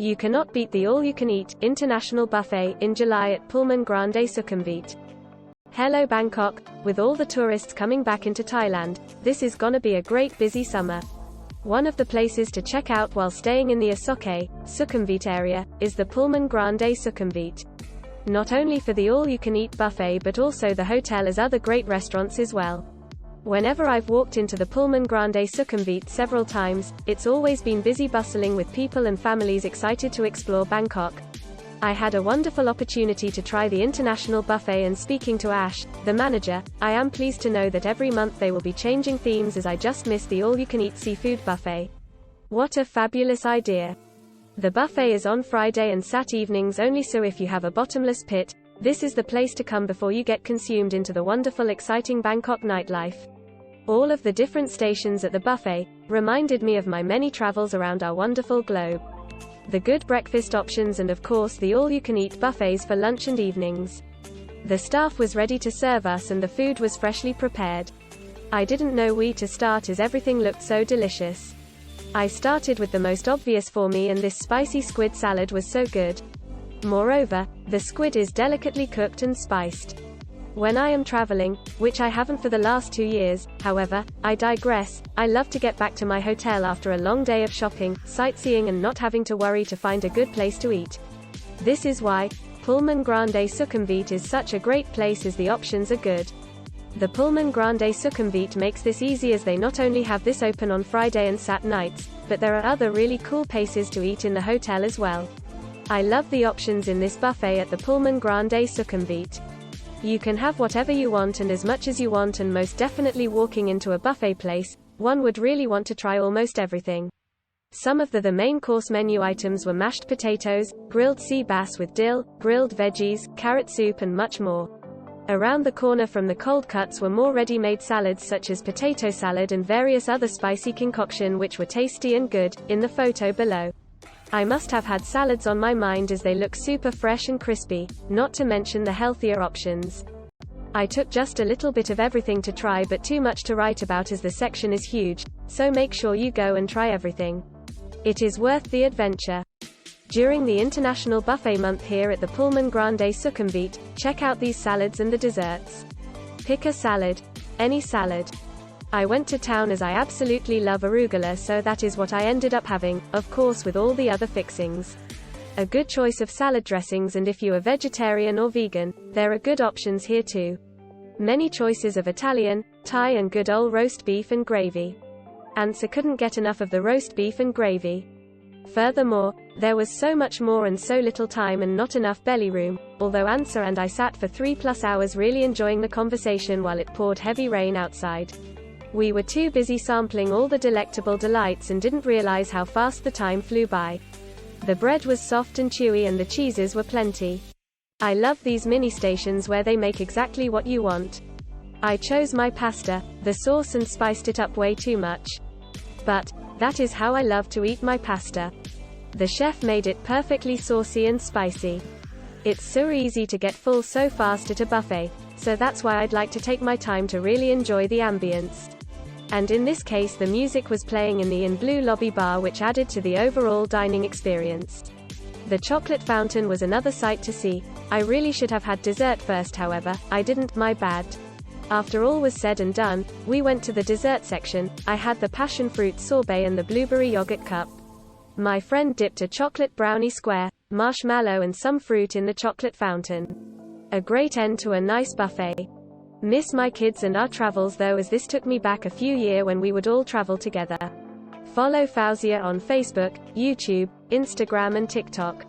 You cannot beat the all-you-can-eat international buffet in July at Pullman Grande Sukumvit. Hello Bangkok, with all the tourists coming back into Thailand, this is gonna be a great busy summer. One of the places to check out while staying in the Asoke, Sukumvit area, is the Pullman Grande Sukumvit. Not only for the all-you-can-eat buffet but also the hotel has other great restaurants as well. Whenever I've walked into the Pullman Grande Sukumvit several times, it's always been busy bustling with people and families excited to explore Bangkok. I had a wonderful opportunity to try the international buffet, and speaking to Ash, the manager, I am pleased to know that every month they will be changing themes, as I just missed the all-you-can-eat seafood buffet. What a fabulous idea! The buffet is on Friday and Sat evenings only, so if you have a bottomless pit, this is the place to come before you get consumed into the wonderful exciting Bangkok nightlife. All of the different stations at the buffet reminded me of my many travels around our wonderful globe. The good breakfast options and of course the all-you-can-eat buffets for lunch and evenings. The staff was ready to serve us and the food was freshly prepared. I didn't know where to start as everything looked so delicious. I started with the most obvious for me, and this spicy squid salad was so good. Moreover, the squid is delicately cooked and spiced. When I am traveling, which I haven't for the last 2 years, however, I digress, I love to get back to my hotel after a long day of shopping, sightseeing and not having to worry to find a good place to eat. This is why Pullman Grande Sukumvit is such a great place, as the options are good. The Pullman Grande Sukumvit makes this easy, as they not only have this open on Friday and Sat nights, but there are other really cool places to eat in the hotel as well. I love the options in this buffet at the Pullman Grande Sukumvit. You can have whatever you want and as much as you want, and most definitely walking into a buffet place, one would really want to try almost everything. Some of the main course menu items were mashed potatoes, grilled sea bass with dill, grilled veggies, carrot soup and much more. Around the corner from the cold cuts were more ready-made salads such as potato salad and various other spicy concoction which were tasty and good, in the photo below. I must have had salads on my mind, as they look super fresh and crispy, not to mention the healthier options. I took just a little bit of everything to try, but too much to write about as the section is huge, so make sure you go and try everything. It is worth the adventure. During the International Buffet Month here at the Pullman Grande Sukumvit, check out these salads and the desserts. Pick a salad. Any salad. I went to town as I absolutely love arugula, so that is what I ended up having, of course with all the other fixings. A good choice of salad dressings, and if you are vegetarian or vegan, there are good options here too. Many choices of Italian, Thai and good old roast beef and gravy. Ansa couldn't get enough of the roast beef and gravy. Furthermore, there was so much more and so little time and not enough belly room, although Ansa and I sat for 3+ hours really enjoying the conversation while it poured heavy rain outside. We were too busy sampling all the delectable delights and didn't realize how fast the time flew by. The bread was soft and chewy and the cheeses were plenty. I love these mini stations where they make exactly what you want. I chose my pasta, the sauce, and spiced it up way too much. But that is how I love to eat my pasta. The chef made it perfectly saucy and spicy. It's so easy to get full so fast at a buffet, so that's why I'd like to take my time to really enjoy the ambience. And in this case the music was playing in the blue lobby bar, which added to the overall dining experience. The chocolate fountain was another sight to see. I really should have had dessert first, however, I didn't, my bad. After all was said and done, we went to the dessert section. I had the passion fruit sorbet and the blueberry yogurt cup. My friend dipped a chocolate brownie square, marshmallow and some fruit in the chocolate fountain. A great end to a nice buffet. Miss my kids and our travels though, as this took me back a few years when we would all travel together. Follow Fauzia on Facebook, YouTube, Instagram and TikTok.